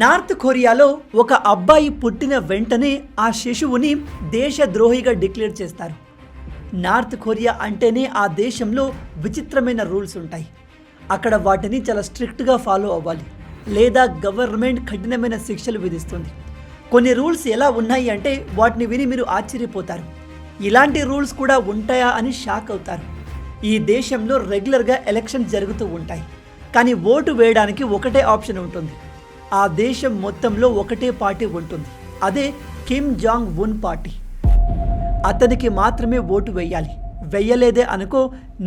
North కొరియాలో ఒక అబ్బాయి పుట్టిన వెంటనే ఆ శిశువుని దేశద్రోహిగా డిక్లేర్ చేస్తారు. నార్త్ కొరియా అంటేనే ఆ దేశంలో విచిత్రమైన రూల్స్ ఉంటాయి. అక్కడ వాటిని చాలా స్ట్రిక్ట్గా ఫాలో అవ్వాలి, లేదా గవర్నమెంట్ కఠినమైన శిక్షలు విధిస్తుంది. కొన్ని రూల్స్ ఎలా ఉన్నాయి అంటే వాటిని విని మీరు ఆశ్చర్యపోతారు. ఇలాంటి రూల్స్ కూడా ఉంటాయా అని షాక్ అవుతారు. ఈ దేశంలో రెగ్యులర్గా ఎలక్షన్ జరుగుతూ ఉంటాయి, కానీ ఓటు వేయడానికి ఒకటే ఆప్షన్ ఉంటుంది. ఆ దేశం మొత్తంలో ఒకటే పార్టీ ఉంటుంది, అదే కిమ్ జాంగ్ ఉన్ పార్టీ. అతనికి మాత్రమే ఓటు వేయాలి. వెయ్యలేదే అనుకో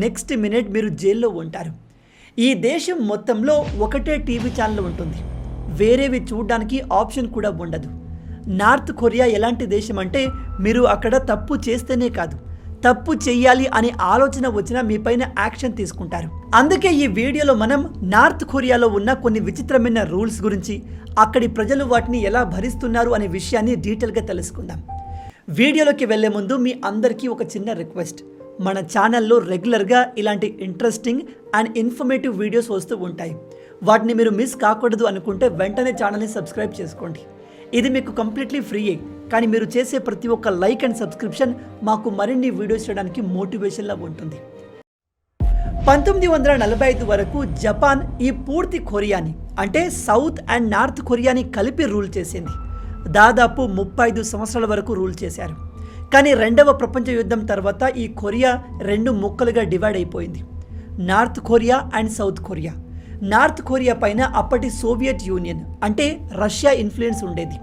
నెక్స్ట్ మినిట్ మీరు జైల్లో ఉంటారు. ఈ దేశం మొత్తంలో ఒకటే టీవీ ఛానల్ ఉంటుంది, వేరేవి చూడడానికి ఆప్షన్ కూడా ఉండదు. నార్త్ కొరియా ఎలాంటి దేశం అంటే మీరు అక్కడ తప్పు చేస్తేనే కాదు, తప్పు చెయ్యాలి అనే ఆలోచన వచ్చినా మీ పైన యాక్షన్ తీసుకుంటారు. అందుకే ఈ వీడియోలో మనం నార్త్ కొరియాలో ఉన్న కొన్ని విచిత్రమైన రూల్స్ గురించి, అక్కడి ప్రజలు వాటిని ఎలా భరిస్తున్నారు అనే విషయాన్ని డీటెయిల్గా తెలుసుకుందాం. వీడియోలోకి వెళ్లే ముందు మీ అందరికీ ఒక చిన్న రిక్వెస్ట్. మన ఛానల్లో రెగ్యులర్గా ఇలాంటి ఇంట్రెస్టింగ్ అండ్ ఇన్ఫర్మేటివ్ వీడియోస్ వస్తూ ఉంటాయి. వాటిని మీరు మిస్ కాకూడదు అనుకుంటే వెంటనే ఛానల్ని సబ్స్క్రైబ్ చేసుకోండి. ఇది మీకు కంప్లీట్లీ ఫ్రీయే, కానీ మీరు చేసే ప్రతి ఒక్క లైక్ అండ్ సబ్స్క్రిప్షన్ మాకు మరిన్ని వీడియోస్ చేయడానికి మోటివేషన్లా ఉంటుంది. 1945 వరకు జపాన్ ఈ పూర్తి కొరియాని అంటే సౌత్ అండ్ నార్త్ కొరియాని కలిపి రూల్ చేసింది. దాదాపు 35 సంవత్సరాల వరకు రూల్ చేశారు. కానీ రెండవ ప్రపంచ యుద్ధం తర్వాత ఈ కొరియా రెండు ముక్కలుగా డివైడ్ అయిపోయింది, north Korea and south Korea. North Korea పైన అప్పటి సోవియట్ యూనియన్ అంటే రష్యా ఇన్ఫ్లుయెన్స్ ఉండేది.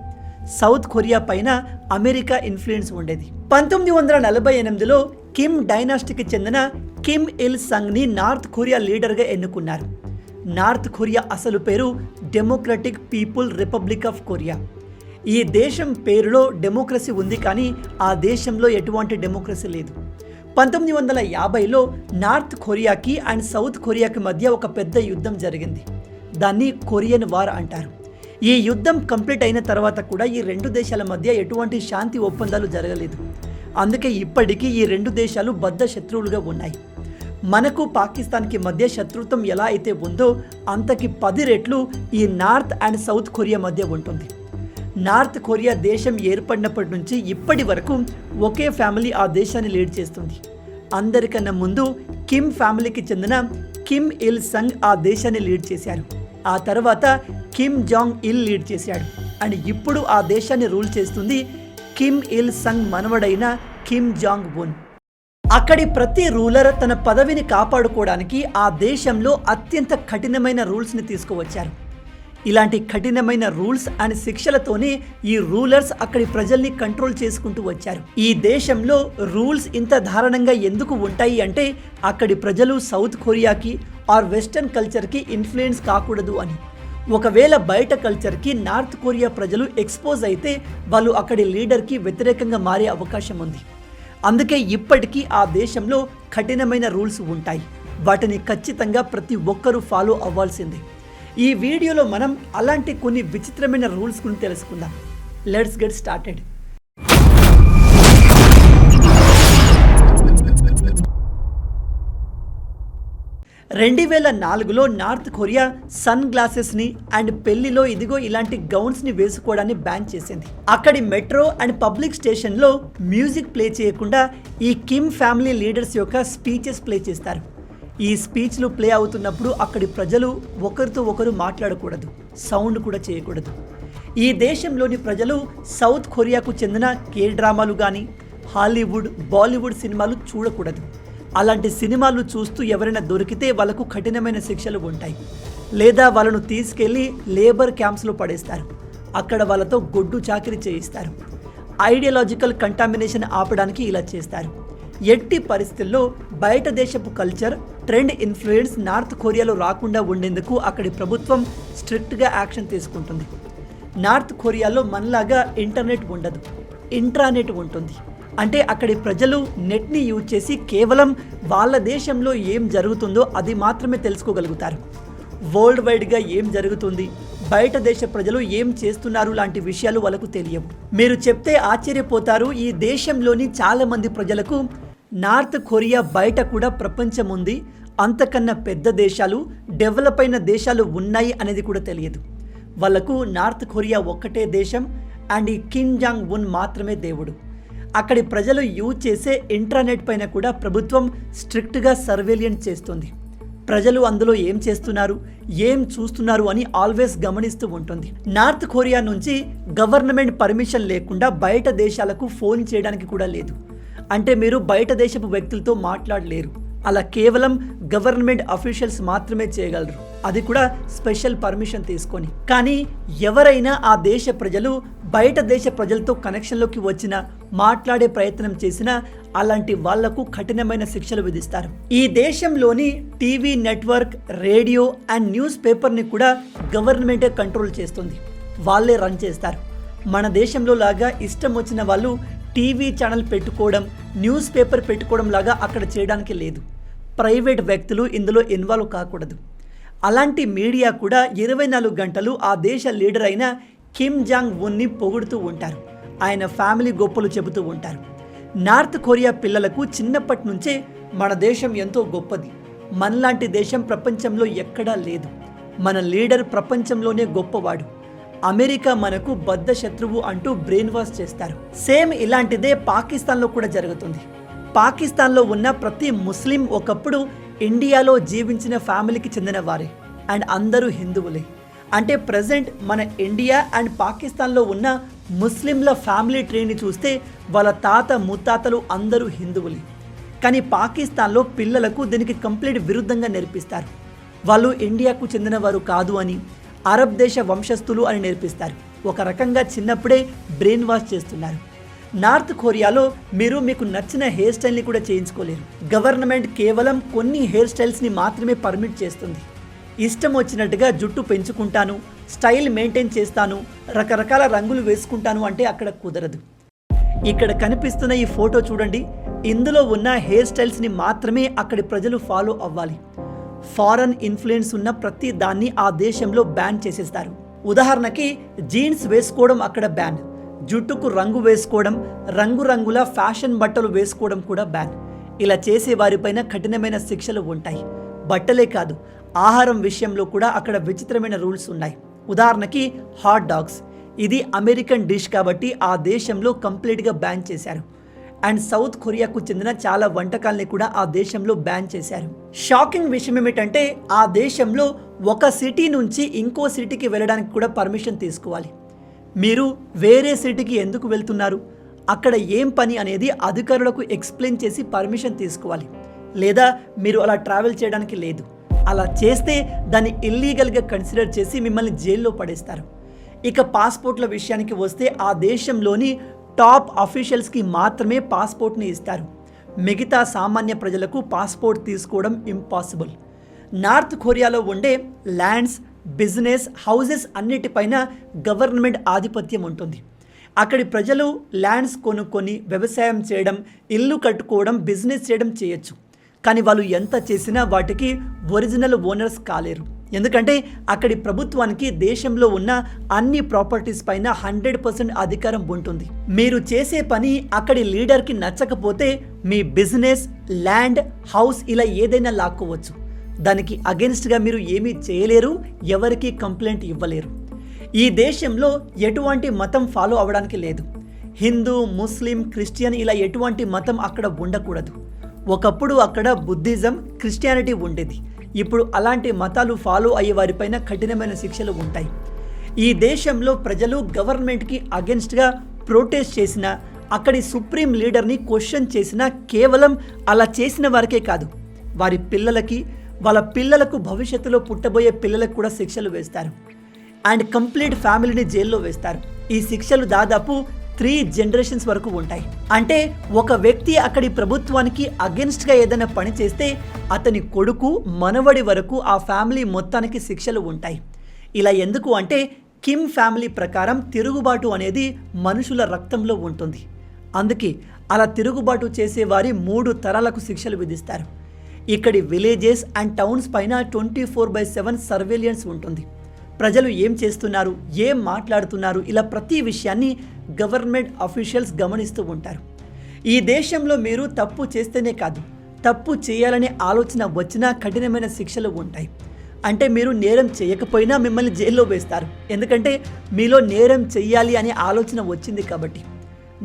సౌత్ కొరియా పైన అమెరికా ఇన్ఫ్లుయెన్స్ ఉండేది. 1948లో కిమ్ డైనాస్టీకి చెందిన కిమ్ ఇల్ సంగ్ని నార్త్ కొరియా లీడర్గా ఎన్నుకున్నారు. నార్త్ కొరియా అసలు పేరు democratic people republic of Korea. ఈ దేశం పేరులో డెమోక్రసీ ఉంది, కానీ ఆ దేశంలో ఎటువంటి డెమోక్రసీ లేదు. 1950లో నార్త్ కొరియాకి అండ్ సౌత్ కొరియాకి మధ్య ఒక పెద్ద యుద్ధం జరిగింది. దాన్ని కొరియన్ వార్ అంటారు. ఈ యుద్ధం కంప్లీట్ అయిన తర్వాత కూడా ఈ రెండు దేశాల మధ్య ఎటువంటి శాంతి ఒప్పందాలు జరగలేదు. అందుకే ఇప్పటికీ ఈ రెండు దేశాలు బద్ధ శత్రువులుగా ఉన్నాయి. మనకు పాకిస్తాన్కి మధ్య శత్రుత్వం ఎలా అయితే ఉందో అంతకి 10 రెట్లు ఈ నార్త్ అండ్ సౌత్ కొరియా మధ్య ఉంటుంది. నార్త్ కొరియా దేశం ఏర్పడినప్పటి నుంచి ఇప్పటి వరకు ఒకే ఫ్యామిలీ ఆ దేశాన్ని లీడ్ చేస్తుంది. అందరికన్నా ముందు కిమ్ ఫ్యామిలీకి చెందిన కిమ్ ఇల్ సంగ్ ఆ దేశాన్ని లీడ్ చేశారు. ఆ తర్వాత కిమ్ జాంగ్ ఇల్ లీడ్ చేశాడు. అండ్ ఇప్పుడు ఆ దేశాన్ని రూల్ చేస్తుంది కిమ్ ఇల్ సంగ్ మనవడైన కిమ్ జాంగ్ ఉన్. అక్కడి ప్రతి రూలర్ తన పదవిని కాపాడుకోవడానికి ఆ దేశంలో అత్యంత కఠినమైన రూల్స్ని తీసుకువచ్చారు. ఇలాంటి కఠినమైన రూల్స్ అండ్ శిక్షలతోనే ఈ రూలర్స్ అక్కడి ప్రజల్ని కంట్రోల్ చేసుకుంటూ వచ్చారు. ఈ దేశంలో రూల్స్ ఇంత దారుణంగా ఎందుకు ఉంటాయి అంటే అక్కడి ప్రజలు సౌత్ కొరియాకి ఆర్ వెస్టర్న్ కల్చర్కి ఇన్ఫ్లుయెన్స్ కాకూడదు అని. ఒకవేళ బయట కల్చర్కి నార్త్ కొరియా ప్రజలు ఎక్స్పోజ్ అయితే వాళ్ళు అక్కడి లీడర్కి వ్యతిరేకంగా మారే అవకాశం ఉంది. అందుకే ఇప్పటికీ ఆ దేశంలో కఠినమైన రూల్స్ ఉంటాయి. వాటిని ఖచ్చితంగా ప్రతి ఒక్కరూ ఫాలో అవ్వాల్సిందే. ఈ వీడియోలో మనం అలాంటి కొన్ని విచిత్రమైన రూల్స్ గురించి తెలుసుకుందాం. Let's get started. రెండు 2004లో నార్త్ కొరియా సన్ గ్లాసెస్ని అండ్ పెళ్లిలో ఇదిగో ఇలాంటి గౌన్స్ని వేసుకోవడాన్ని బ్యాన్ చేసింది. అక్కడి మెట్రో అండ్ పబ్లిక్ స్టేషన్లో మ్యూజిక్ ప్లే చేయకుండా ఈ కిమ్ ఫ్యామిలీ లీడర్స్ యొక్క స్పీచెస్ ప్లే చేస్తారు. ఈ స్పీచ్లు ప్లే అవుతున్నప్పుడు అక్కడి ప్రజలు ఒకరితో ఒకరు మాట్లాడకూడదు, సౌండ్ కూడా చేయకూడదు. ఈ దేశంలోని ప్రజలు సౌత్ కొరియాకు చెందిన కే-డ్రామాలు కానీ హాలీవుడ్, బాలీవుడ్ సినిమాలు చూడకూడదు. అలాంటి సినిమాలు చూస్తూ ఎవరైనా దొరికితే వాళ్ళకు కఠినమైన శిక్షలు ఉంటాయి, లేదా వాళ్ళను తీసుకెళ్లి లేబర్ క్యాంప్స్లో పడేస్తారు. అక్కడ వాళ్ళతో గొడ్డు చాకిరీ చేయిస్తారు. ఐడియాలజికల్ కంటామినేషన్ ఆపడానికి ఇలా చేస్తారు. ఎట్టి పరిస్థితుల్లో బయట దేశపు కల్చర్, ట్రెండ్ ఇన్ఫ్లుయెన్స్ నార్త్ కొరియాలో రాకుండా ఉండేందుకు అక్కడి ప్రభుత్వం స్ట్రిక్ట్గా యాక్షన్ తీసుకుంటుంది. నార్త్ కొరియాలో మనలాగా ఇంటర్నెట్ ఉండదు, ఇంట్రానెట్ ఉంటుంది. అంటే అక్కడి ప్రజలు నెట్ని యూజ్ చేసి కేవలం వాళ్ళ దేశంలో ఏం జరుగుతుందో అది మాత్రమే తెలుసుకోగలుగుతారు. వరల్డ్ వైడ్గా ఏం జరుగుతుంది, బయట దేశ ప్రజలు ఏం చేస్తున్నారు లాంటి విషయాలు వాళ్ళకు తెలియవు. మీరు చెప్తే ఆశ్చర్యపోతారు. ఈ దేశంలోని చాలామంది ప్రజలకు నార్త్ కొరియా బయట కూడా ప్రపంచం ఉంది, అంతకన్నా పెద్ద దేశాలు, డెవలప్ అయిన దేశాలు ఉన్నాయి అనేది కూడా తెలియదు. వాళ్లకు నార్త్ కొరియా ఒక్కటే దేశం అండ్ ఈ కిమ్ జాంగ్ ఉన్ మాత్రమే దేవుడు. అక్కడి ప్రజలు యూజ్ చేసే ఇంటర్నెట్ పైన కూడా ప్రభుత్వం స్ట్రిక్ట్గా సర్వేలియన్స్ చేస్తుంది. ప్రజలు అందులో ఏం చేస్తున్నారు, ఏం చూస్తున్నారు అని ఆల్వేస్ గమనిస్తూ ఉంటుంది. నార్త్ కొరియా నుంచి గవర్నమెంట్ పర్మిషన్ లేకుండా బయట దేశాలకు ఫోన్ చేయడానికి కూడా లేదు. అంటే మీరు బయట దేశపు వ్యక్తులతో మాట్లాడలేరు. అలా కేవలం గవర్నమెంట్ అఫీషియల్స్ మాత్రమే చేయగలరు, అది కూడా స్పెషల్ పర్మిషన్ తీసుకొని. కానీ ఎవరైనా ఆ దేశ ప్రజలు బయట దేశ ప్రజలతో కనెక్షన్లోకి వచ్చినా, మాట్లాడే ప్రయత్నం చేసినా అలాంటి వాళ్లకు కఠినమైన శిక్షలు విధిస్తారు. ఈ దేశంలోని TV network, radio and news పేపర్ని కూడా గవర్నమెంటే కంట్రోల్ చేస్తుంది, వాళ్ళే రన్ చేస్తారు. మన దేశంలో లాగా ఇష్టం వచ్చిన వాళ్ళు టీవీ ఛానల్ పెట్టుకోవడం, న్యూస్ పేపర్ పెట్టుకోవడం లాగా అక్కడ చేయడానికి లేదు. ప్రైవేట్ వ్యక్తులు ఇందులో ఇన్వాల్వ్ కాకూడదు. అలాంటి మీడియా కూడా 24 గంటలు ఆ దేశ లీడర్ అయిన కిమ్ జాంగ్ ఉన్ని పొగుడుతూ ఉంటారు, ఆయన ఫ్యామిలీ గొప్పలు చెబుతూ ఉంటారు. నార్త్ కొరియా పిల్లలకు చిన్నప్పటి నుంచే మన దేశం ఎంతో గొప్పది, మనలాంటి దేశం ప్రపంచంలో ఎక్కడా లేదు, మన లీడర్ ప్రపంచంలోనే గొప్పవాడు, అమెరికా మనకు బద్ధ శత్రువు అంటూ బ్రెయిన్ వాష్ చేస్తారు. సేమ్ ఇలాంటిదే పాకిస్తాన్లో కూడా జరుగుతుంది. పాకిస్తాన్లో ఉన్న ప్రతి ముస్లిం ఒకప్పుడు ఇండియాలో జీవించిన ఫ్యామిలీకి చెందిన వారే అండ్ అందరూ హిందువులే. అంటే ప్రజెంట్ మన ఇండియా అండ్ పాకిస్తాన్లో ఉన్న ముస్లింల ఫ్యామిలీ ట్రీని చూస్తే వాళ్ళ తాత ముత్తాతలు అందరూ హిందువులే. కానీ పాకిస్తాన్లో పిల్లలకు దీనికి కంప్లీట్ విరుద్ధంగా నేర్పిస్తారు. వాళ్ళు ఇండియాకు చెందినవారు కాదు అని, అరబ్ దేశ వంశస్థులు అని నేర్పిస్తారు. ఒక రకంగా చిన్నప్పుడే బ్రెయిన్ వాష్ చేస్తున్నారు. నార్త్ కొరియాలో మీరు మీకు నచ్చిన హెయిర్ స్టైల్ని కూడా చేయించుకోలేరు. గవర్నమెంట్ కేవలం కొన్ని హెయిర్ స్టైల్స్ని మాత్రమే పర్మిట్ చేస్తుంది. ఇష్టం వచ్చినట్టుగా జుట్టు పెంచుకుంటాను, స్టైల్ మెయింటైన్ చేస్తాను, రకరకాల రంగులు వేసుకుంటాను అంటే అక్కడ కుదరదు. ఇక్కడ కనిపిస్తున్న ఈ ఫోటో చూడండి, ఇందులో ఉన్న హెయిర్ స్టైల్స్ని మాత్రమే అక్కడి ప్రజలు ఫాలో అవ్వాలి. ఫారెన్ ఇన్ఫ్లుయెన్స్ ఉన్న ప్రతి దాన్ని ఆ దేశంలో బ్యాన్ చేసేస్తారు. ఉదాహరణకి జీన్స్ వేసుకోవడం అక్కడ బ్యాన్, జుట్టుకు రంగు వేసుకోవడం, రంగురంగుల ఫ్యాషన్ బట్టలు వేసుకోవడం కూడా బ్యాన్. ఇలా చేసే వారిపైన కఠినమైన శిక్షలు ఉంటాయి. బట్టలే కాదు, ఆహారం విషయంలో కూడా అక్కడ విచిత్రమైన రూల్స్ ఉన్నాయి. ఉదాహరణకి హాట్ డాగ్స్, ఇది అమెరికన్ డిష్ కాబట్టి ఆ దేశంలో కంప్లీట్గా బ్యాన్ చేశారు. అండ్ సౌత్ కొరియాకు చెందిన చాలా వంటకాల్ని కూడా ఆ దేశంలో బ్యాన్ చేశారు. షాకింగ్ విషయం ఏమిటంటే ఆ దేశంలో ఒక సిటీ నుంచి ఇంకో సిటీకి వెళ్ళడానికి కూడా పర్మిషన్ తీసుకోవాలి. మీరు వేరే సిటీకి ఎందుకు వెళ్తున్నారు, అక్కడ ఏం పని అనేది అధికారులకు ఎక్స్ప్లెయిన్ చేసి పర్మిషన్ తీసుకోవాలి. లేదా మీరు అలా ట్రావెల్ చేయడానికి లేదు. అలా చేస్తే దాన్ని ఇల్లీగల్గా కన్సిడర్ చేసి మిమ్మల్ని జైల్లో పడేస్తారు. ఇక పాస్పోర్ట్ల విషయానికి వస్తే ఆ దేశంలోని టాప్ అఫీషియల్స్కి మాత్రమే పాస్పోర్ట్ని ఇస్తారు. మిగతా సామాన్య ప్రజలకు పాస్పోర్ట్ తీసుకోవడం ఇంపాసిబుల్. నార్త్ కొరియాలో ఉండే ల్యాండ్స్, బిజినెస్, హౌసెస్ అన్నిటిపైన గవర్నమెంట్ ఆధిపత్యం ఉంటుంది. అక్కడి ప్రజలు ల్యాండ్స్ కొనుక్కొని వ్యవసాయం చేయడం, ఇల్లు కట్టుకోవడం, బిజినెస్ చేయడం చేయొచ్చు. కానీ వాళ్ళు ఎంత చేసినా వాటికి ఒరిజినల్ ఓనర్స్ కాలేరు. ఎందుకంటే అక్కడి ప్రభుత్వానికి దేశంలో ఉన్న అన్ని ప్రాపర్టీస్ పైన 100% అధికారం ఉంటుంది. మీరు చేసే పని అక్కడి లీడర్కి నచ్చకపోతే మీ బిజినెస్, ల్యాండ్, హౌస్ ఇలా ఏదైనా లాక్కోవచ్చు. దానికి అగెన్స్ట్గా మీరు ఏమీ చేయలేరు, ఎవరికి కంప్లైంట్ ఇవ్వలేరు. ఈ దేశంలో ఎటువంటి మతం ఫాలో అవ్వడానికి లేదు. హిందూ, ముస్లిం, క్రిస్టియన్ ఇలా ఎటువంటి మతం అక్కడ ఉండకూడదు. ఒకప్పుడు అక్కడ బుద్ధిజం, క్రిస్టియానిటీ ఉండేది. ఇప్పుడు అలాంటి మతాలు ఫాలో అయ్యే వారిపైన కఠినమైన శిక్షలు ఉంటాయి. ఈ దేశంలో ప్రజలు గవర్నమెంట్కి అగెన్స్ట్గా ప్రొటెస్ట్ చేసినా, అక్కడి సుప్రీం లీడర్ని క్వశ్చన్ చేసినా కేవలం అలా చేసిన వారికే కాదు, వారి పిల్లలకి, వాళ్ళ పిల్లలకు, భవిష్యత్తులో పుట్టబోయే పిల్లలకు కూడా శిక్షలు వేస్తారు. అండ్ కంప్లీట్ ఫ్యామిలీని జైల్లో వేస్తారు. ఈ శిక్షలు దాదాపు 3 జనరేషన్స్ వరకు ఉంటాయి. అంటే ఒక వ్యక్తి అక్కడి ప్రభుత్వానికి అగెన్స్ట్గా ఏదైనా పని చేస్తే అతని కొడుకు, మనవడి వరకు ఆ ఫ్యామిలీ మొత్తానికి శిక్షలు ఉంటాయి. ఇలా ఎందుకు అంటే కిమ్ ఫ్యామిలీ ప్రకారం తిరుగుబాటు అనేది మనుషుల రక్తంలో ఉంటుంది. అందుకే అలా తిరుగుబాటు చేసే వారి 3 తరాలకు శిక్షలు విధిస్తారు. ఇక్కడి విలేజెస్ అండ్ టౌన్స్ పైన 24/7 సర్వేలియన్స్ ఉంటుంది. ప్రజలు ఏం చేస్తున్నారు, ఏం మాట్లాడుతున్నారు, ఇలా ప్రతి విషయాన్ని గవర్నమెంట్ అఫీషియల్స్ గమనిస్తూ ఉంటారు. ఈ దేశంలో మీరు తప్పు చేస్తేనే కాదు, తప్పు చేయాలనే ఆలోచన వచ్చినా కఠినమైన శిక్షలు ఉంటాయి. అంటే మీరు నేరం చేయకపోయినా మిమ్మల్ని జైల్లో వేస్తారు, ఎందుకంటే మీలో నేరం చెయ్యాలి అనే ఆలోచన వచ్చింది కాబట్టి.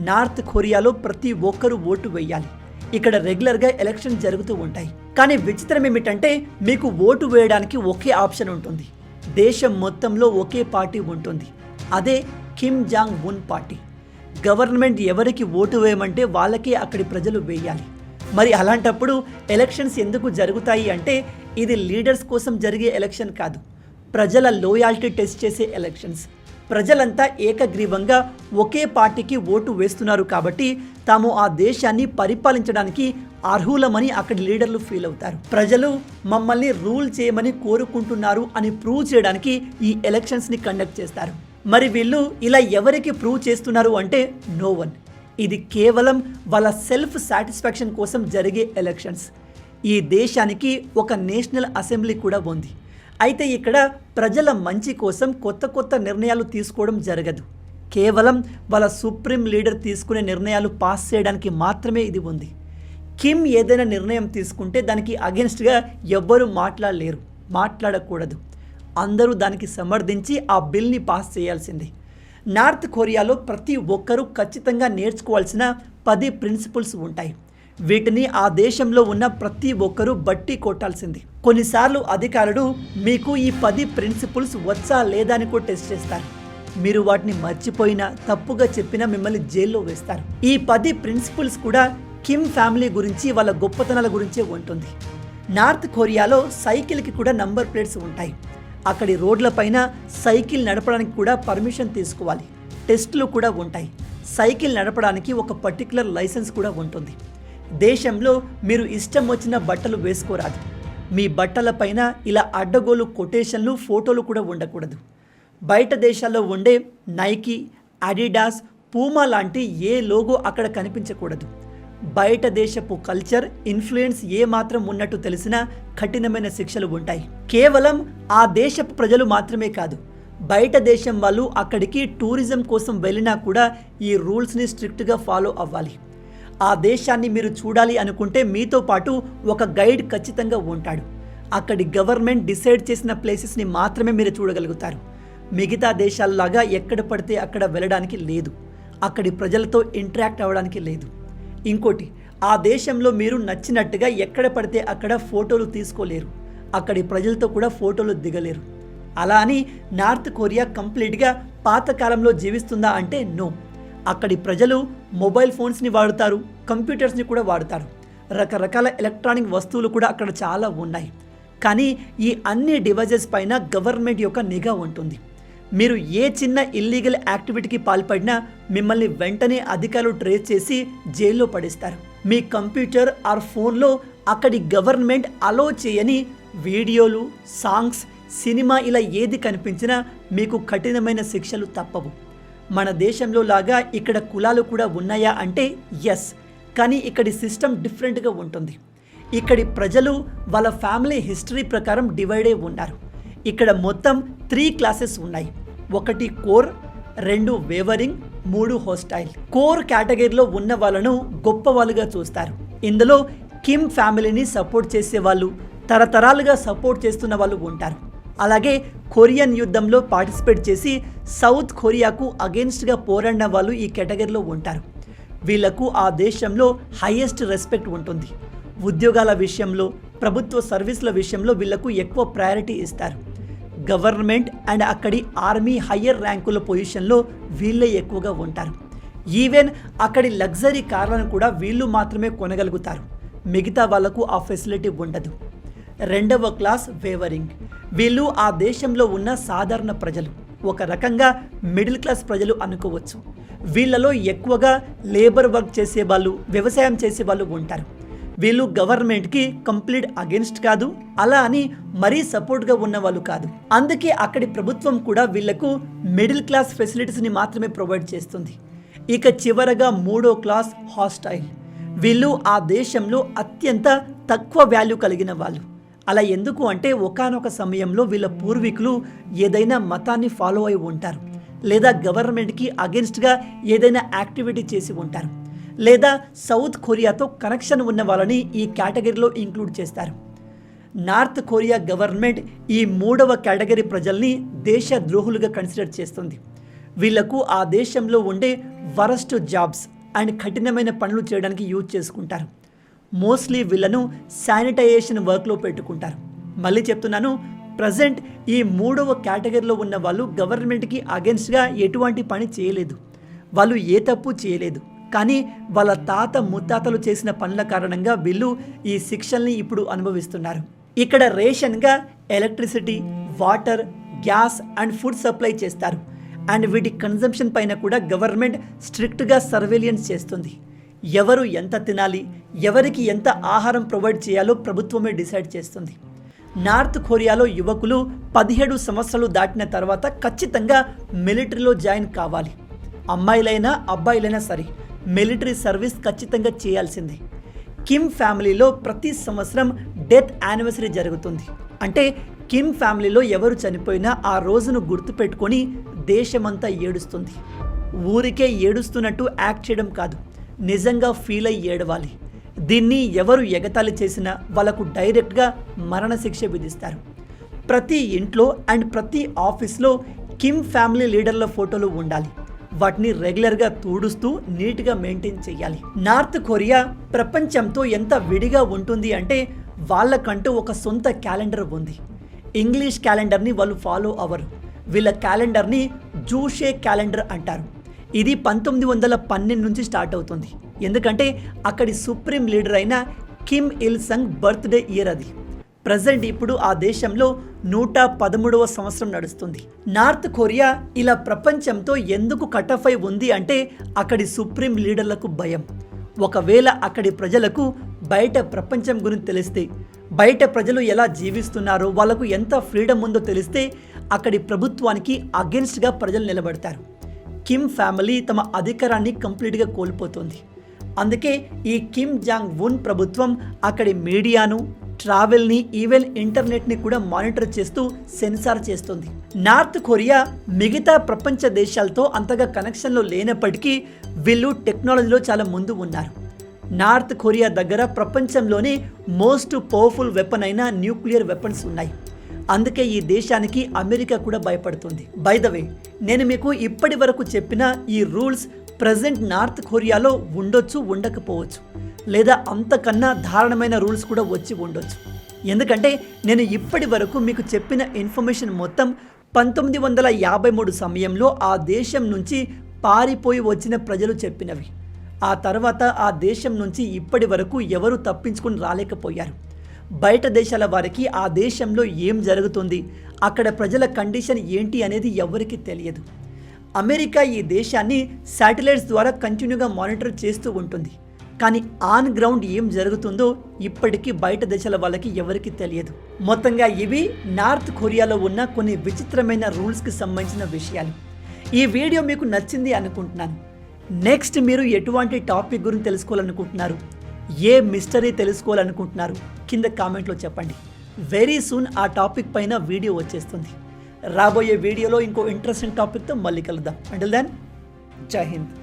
నార్త్ కొరియాలో ప్రతి ఒక్కరూ ఓటు వేయాలి. ఇక్కడ రెగ్యులర్గా ఎలక్షన్ జరుగుతూ ఉంటాయి. కానీ విచిత్రం ఏమిటంటే మీకు ఓటు వేయడానికి ఒకే ఆప్షన్ ఉంటుంది. దేశం మొత్తంలో ఒకే పార్టీ ఉంటుంది, అదే Kim Jong Un party. Government ఎవరికి ఓటు వేయమంటే వాళ్ళకే అక్కడి ప్రజలు వేయాలి. మరి అలాంటప్పుడు ఎలక్షన్స్ ఎందుకు జరుగుతాయి అంటే ఇది లీడర్స్ కోసం జరిగే ఎలక్షన్ కాదు, ప్రజల లోయాలిటీ టెస్ట్ చేసే ఎలక్షన్స్. ప్రజలంతా ఏకగ్రీవంగా ఒకే పార్టీకి ఓటు వేస్తున్నారు కాబట్టి తాము ఆ దేశాన్ని పరిపాలించడానికి అర్హులమని అక్కడి లీడర్లు ఫీల్ అవుతారు. ప్రజలు మమ్మల్ని రూల్ చేయమని కోరుకుంటున్నారు అని ప్రూవ్ చేయడానికి ఈ ఎలక్షన్స్ని కండక్ట్ చేస్తారు. మరి వీళ్ళు ఇలా ఎవరికి ప్రూవ్ చేస్తున్నారు అంటే నో వన్. ఇది కేవలం వాళ్ళ సెల్ఫ్ సాటిస్ఫాక్షన్ కోసం జరిగే ఎలక్షన్స్. ఈ దేశానికి ఒక నేషనల్ అసెంబ్లీ కూడా ఉంది. అయితే ఇక్కడ ప్రజల మంచి కోసం కొత్త కొత్త నిర్ణయాలు తీసుకోవడం జరగదు. కేవలం వాళ్ళ సుప్రీం లీడర్ తీసుకునే నిర్ణయాలు పాస్ చేయడానికి మాత్రమే ఇది ఉంది. కిమ్ ఏదైనా నిర్ణయం తీసుకుంటే దానికి అగెన్స్ట్గా ఎవ్వరూ మాట్లాడకూడదు. అందరూ దానికి సమర్థించి ఆ బిల్ని పాస్ చేయాల్సిందే. నార్త్ కొరియాలో ప్రతి ఒక్కరూ ఖచ్చితంగా నేర్చుకోవాల్సిన 10 ప్రిన్సిపల్స్ ఉంటాయి. వీటిని ఆ దేశంలో ఉన్న ప్రతి ఒక్కరూ బట్టి కొట్టాల్సింది. కొన్నిసార్లు అధికారులు మీకు ఈ 10 ప్రిన్సిపల్స్ వచ్చా లేదా అని కూడా టెస్ట్ చేస్తారు. మీరు వాటిని మర్చిపోయినా తప్పుగా చెప్పినా మిమ్మల్ని జైల్లో వేస్తారు. ఈ 10 ప్రిన్సిపల్స్ కూడా కిమ్ ఫ్యామిలీ గురించి, వాళ్ళ గొప్పతనాల గురించే ఉంటుంది. నార్త్ కొరియాలో సైకిల్కి కూడా నంబర్ ప్లేట్స్ ఉంటాయి. అక్కడి రోడ్లపైన సైకిల్ నడపడానికి కూడా పర్మిషన్ తీసుకోవాలి. టెస్టులు కూడా ఉంటాయి. సైకిల్ నడపడానికి ఒక పర్టికులర్ లైసెన్స్ కూడా ఉంటుంది. దేశంలో మీరు ఇష్టం వచ్చిన బట్టలు వేసుకోరాదు. మీ బట్టలపైన ఇలా అడ్డగోలు కొటేషన్లు, ఫోటోలు కూడా ఉండకూడదు. బయట దేశాల్లో ఉండే నైకీ, అడిడాస్, పూమా లాంటి ఏ లోగో అక్కడ కనిపించకూడదు. బయట దేశపు కల్చర్ ఇన్ఫ్లుయెన్స్ ఏ మాత్రం ఉన్నట్టు తెలిసినా కఠినమైన శిక్షలు ఉంటాయి. కేవలం ఆ దేశపు ప్రజలు మాత్రమే కాదు, బయట దేశం వాళ్ళు అక్కడికి టూరిజం కోసం వెళ్ళినా కూడా ఈ రూల్స్ని స్ట్రిక్ట్గా ఫాలో అవ్వాలి. ఆ దేశాన్ని మీరు చూడాలి అనుకుంటే మీతో పాటు ఒక గైడ్ ఖచ్చితంగా ఉంటాడు. అక్కడి గవర్నమెంట్ డిసైడ్ చేసిన ప్లేసెస్ని మాత్రమే మీరు చూడగలుగుతారు. మిగతా దేశాల్లాగా ఎక్కడ పడితే అక్కడ వెళ్ళడానికి లేదు. అక్కడి ప్రజలతో ఇంటరాక్ట్ అవ్వడానికి లేదు. ఇంకోటి, ఆ దేశంలో మీరు నచ్చినట్టుగా ఎక్కడ పడితే అక్కడ ఫోటోలు తీసుకోలేరు. అక్కడి ప్రజలతో కూడా ఫోటోలు దిగలేరు. అలా అని నార్త్ కొరియా కంప్లీట్గా పాతకాలంలో జీవిస్తుందా అంటే నో. అక్కడి ప్రజలు మొబైల్ ఫోన్స్ని వాడుతారు, కంప్యూటర్స్ని కూడా వాడుతారు. రకరకాల ఎలక్ట్రానిక్ వస్తువులు కూడా అక్కడ చాలా ఉన్నాయి. కానీ ఈ అన్ని డివైజెస్ పైన గవర్నమెంట్ యొక్క నిఘా ఉంటుంది. మీరు ఏ చిన్న ఇల్లీగల్ యాక్టివిటీకి పాల్పడినా మిమ్మల్ని వెంటనే అధికారులు ట్రేస్ చేసి జైల్లో పడేస్తారు. మీ కంప్యూటర్ ఆర్ ఫోన్లో అక్కడి గవర్నమెంట్ అలో చేయని వీడియోలు, సాంగ్స్, సినిమా ఇలా ఏది కనిపించినా మీకు కఠినమైన శిక్షలు తప్పవు. మన దేశంలో లాగా ఇక్కడ కులాలు కూడా ఉన్నాయా అంటే ఎస్, కానీ ఇక్కడి సిస్టమ్ డిఫరెంట్గా ఉంటుంది. ఇక్కడి ప్రజలు వాళ్ళ ఫ్యామిలీ హిస్టరీ ప్రకారం డివైడ్ అయి ఉన్నారు. ఇక్కడ మొత్తం 3 క్లాసెస్ ఉన్నాయి. 1 కోర్, 2 వేవరింగ్, 3 హోస్టైల్. కోర్ కేటగిరీలో ఉన్న వాళ్ళను గొప్ప వాళ్ళుగా చూస్తారు. ఇందులో కిమ్ ఫ్యామిలీని సపోర్ట్ చేసేవాళ్ళు, తరతరాలుగా సపోర్ట్ చేస్తున్న వాళ్ళు ఉంటారు. అలాగే కొరియన్ యుద్ధంలో పార్టిసిపేట్ చేసి సౌత్ కొరియాకు అగెన్స్ట్గా పోరాడిన వాళ్ళు ఈ కేటగిరీలో ఉంటారు. వీళ్లకు ఆ దేశంలో హైయెస్ట్ రెస్పెక్ట్ ఉంటుంది. ఉద్యోగాల విషయంలో, ప్రభుత్వ సర్వీసుల విషయంలో వీళ్లకు ఎక్కువ ప్రయారిటీ ఇస్తారు. గవర్నమెంట్ అండ్ అక్కడి ఆర్మీ హయ్యర్ ర్యాంకుల పొజిషన్లో వీళ్ళే ఎక్కువగా ఉంటారు. ఈవెన్ అక్కడి లగ్జరీ కార్లను కూడా వీళ్ళు మాత్రమే కొనగలుగుతారు. మిగతా వాళ్లకు ఆ ఫెసిలిటీ ఉండదు. 2వ క్లాస్ వేవరింగ్. వీళ్ళు ఆ దేశంలో ఉన్న సాధారణ ప్రజలు, ఒక రకంగా మిడిల్ క్లాస్ ప్రజలు అనుకోవచ్చు. వీళ్ళలో ఎక్కువగా లేబర్ వర్క్ చేసేవాళ్ళు, వ్యవసాయం చేసేవాళ్ళు ఉంటారు. వీళ్ళు గవర్నమెంట్కి కంప్లీట్ అగెన్స్ట్ కాదు, అలా అని మరీ సపోర్ట్గా ఉన్న వాళ్ళు కాదు. అందుకే అక్కడి ప్రభుత్వం కూడా వీళ్లకు మిడిల్ క్లాస్ ఫెసిలిటీస్ని మాత్రమే ప్రొవైడ్ చేస్తుంది. ఇక చివరగా 3వ క్లాస్ హాస్టైల్. వీళ్ళు ఆ దేశంలో అత్యంత తక్కువ వాల్యూ కలిగిన వాళ్ళు. అలా ఎందుకు అంటే ఒకానొక సమయంలో వీళ్ళ పూర్వీకులు ఏదైనా మతాన్ని ఫాలో అయి ఉంటారు, లేదా గవర్నమెంట్కి అగెన్స్ట్గా ఏదైనా యాక్టివిటీ చేసి ఉంటారు, లేదా సౌత్ కొరియాతో కనెక్షన్ ఉన్న వాళ్ళని ఈ కేటగిరీలో ఇంక్లూడ్ చేస్తారు. నార్త్ కొరియా గవర్నమెంట్ ఈ 3వ కేటగిరీ ప్రజల్ని దేశ ద్రోహులుగా కన్సిడర్ చేస్తుంది. వీళ్లకు ఆ దేశంలో ఉండే వరస్ట్ జాబ్స్ అండ్ కఠినమైన పనులు చేయడానికి యూజ్ చేసుకుంటారు. మోస్ట్లీ వీళ్ళను శానిటైజేషన్ వర్క్లో పెట్టుకుంటారు. మళ్ళీ చెప్తున్నాను, ప్రజెంట్ ఈ 3వ కేటగిరీలో ఉన్న వాళ్ళు గవర్నమెంట్కి అగెన్స్ట్గా ఎటువంటి పని చేయలేదు, వాళ్ళు ఏ తప్పు చేయలేదు. కానీ వాళ్ళ తాత ముత్తాతలు చేసిన పనుల కారణంగా వీళ్ళు ఈ శిక్షల్ని ఇప్పుడు అనుభవిస్తున్నారు. ఇక్కడ రేషన్గా electricity, water, gas and food supply చేస్తారు. అండ్ వీటి కన్జంప్షన్ పైన కూడా గవర్నమెంట్ స్ట్రిక్ట్గా సర్వేలియన్స్ చేస్తుంది. ఎవరు ఎంత తినాలి, ఎవరికి ఎంత ఆహారం ప్రొవైడ్ చేయాలో ప్రభుత్వమే డిసైడ్ చేస్తుంది. నార్త్ కొరియాలో యువకులు 17 సంవత్సరాలు దాటిన తర్వాత ఖచ్చితంగా మిలిటరీలో జాయిన్ కావాలి. అమ్మాయిలైనా అబ్బాయిలైనా సరే మిలిటరీ సర్వీస్ ఖచ్చితంగా చేయాల్సిందే. కిమ్ ఫ్యామిలీలో ప్రతి సంవత్సరం డెత్ యానివర్సరీ జరుగుతుంది. అంటే కిమ్ ఫ్యామిలీలో ఎవరు చనిపోయినా ఆ రోజును గుర్తుపెట్టుకొని దేశమంతా ఏడుస్తుంది. ఊరికే ఏడుస్తున్నట్టు యాక్ట్ చేయడం కాదు, నిజంగా ఫీల్ అయ్యి ఏడవాలి. దీన్ని ఎవరు ఎగతాళి చేసినా వాళ్ళకు డైరెక్ట్గా మరణశిక్ష విధిస్తారు. ప్రతి ఇంట్లో అండ్ ప్రతి ఆఫీస్లో కిమ్ ఫ్యామిలీ లీడర్ల ఫోటోలు ఉండాలి. వాటిని రెగ్యులర్గా తుడుస్తూ నీట్గా మెయింటైన్ చేయాలి. నార్త్ కొరియా ప్రపంచంతో ఎంత విడిగా ఉంటుంది అంటే వాళ్ళకంటూ ఒక సొంత క్యాలెండర్ ఉంది. ఇంగ్లీష్ క్యాలెండర్ని వాళ్ళు ఫాలో అవ్వరు. వీళ్ళ క్యాలెండర్ని జూషే క్యాలెండర్ అంటారు. ఇది 1912 నుంచి స్టార్ట్ అవుతుంది. ఎందుకంటే అక్కడి సుప్రీం లీడర్ అయిన కిమ్ ఇల్ సంగ్ బర్త్డే ఇయర్ అది. ప్రజెంట్ ఇప్పుడు ఆ దేశంలో 113వ సంవత్సరం నడుస్తుంది. నార్త్ కొరియా ఇలా ప్రపంచంతో ఎందుకు కటఫ్ అయి ఉంది అంటే అక్కడి సుప్రీం లీడర్లకు భయం. ఒకవేళ అక్కడి ప్రజలకు బయట ప్రపంచం గురించి తెలిస్తే, బయట ప్రజలు ఎలా జీవిస్తున్నారో, వాళ్ళకు ఎంత ఫ్రీడమ్ ఉందో తెలిస్తే అక్కడి ప్రభుత్వానికి అగెన్స్ట్గా ప్రజలు నిలబడతారు. కిమ్ ఫ్యామిలీ తమ అధికారాన్ని కంప్లీట్గా కోల్పోతుంది. అందుకే ఈ కిమ్ జాంగ్ ఉన్ ప్రభుత్వం అక్కడి మీడియాను, ట్రావెల్ని, ఈవెన్ ఇంటర్నెట్ని కూడా మానిటర్ చేస్తూ సెన్సార్ చేస్తుంది. నార్త్ కొరియా మిగతా ప్రపంచ దేశాలతో అంతగా కనెక్షన్లో లేనప్పటికీ వీళ్ళు టెక్నాలజీలో చాలా ముందు ఉన్నారు. నార్త్ కొరియా దగ్గర ప్రపంచంలోనే మోస్ట్ పవర్ఫుల్ వెపన్ అయిన న్యూక్లియర్ వెపన్స్ ఉన్నాయి. అందుకే ఈ దేశానికి అమెరికా కూడా భయపడుతుంది. బై ద వే, నేను మీకు ఇప్పటి వరకు చెప్పిన ఈ రూల్స్ ప్రజెంట్ నార్త్ కొరియాలో ఉండొచ్చు, ఉండకపోవచ్చు, లేదా అంతకన్నా దారుణమైన రూల్స్ కూడా వచ్చి ఉండొచ్చు. ఎందుకంటే నేను ఇప్పటి వరకు మీకు చెప్పిన ఇన్ఫర్మేషన్ మొత్తం 1953 సమయంలో ఆ దేశం నుంచి పారిపోయి వచ్చిన ప్రజలు చెప్పినవి. ఆ తర్వాత ఆ దేశం నుంచి ఇప్పటి వరకు ఎవరు తప్పించుకుని రాలేకపోయారు. బయట దేశాల వారికి ఆ దేశంలో ఏం జరుగుతుంది, అక్కడ ప్రజల కండిషన్ ఏంటి అనేది ఎవరికి తెలియదు. అమెరికా ఈ దేశాన్ని శాటిలైట్స్ ద్వారా కంటిన్యూగా మానిటర్ చేస్తూ ఉంటుంది. కానీ ఆన్ గ్రౌండ్ ఏం జరుగుతుందో ఇప్పటికీ బయట దేశాల వాళ్ళకి ఎవరికి తెలియదు. మొత్తంగా ఇవి నార్త్ కొరియాలో ఉన్న కొన్ని విచిత్రమైన రూల్స్కి సంబంధించిన విషయాలు. ఈ వీడియో మీకు నచ్చింది అనుకుంటున్నాను. నెక్స్ట్ మీరు ఎటువంటి టాపిక్ గురించి తెలుసుకోవాలనుకుంటున్నారు, ఏ మిస్టరీ తెలుసుకోవాలనుకుంటున్నారు కింద కామెంట్లో చెప్పండి. వెరీ సూన్ ఆ టాపిక్ పైన వీడియో వచ్చేస్తుంది. రాబోయే వీడియోలో ఇంకో ఇంట్రెస్టింగ్ టాపిక్తో మళ్ళీ కలుద్దాం. అంటిల్ దెన్, జై హింద్.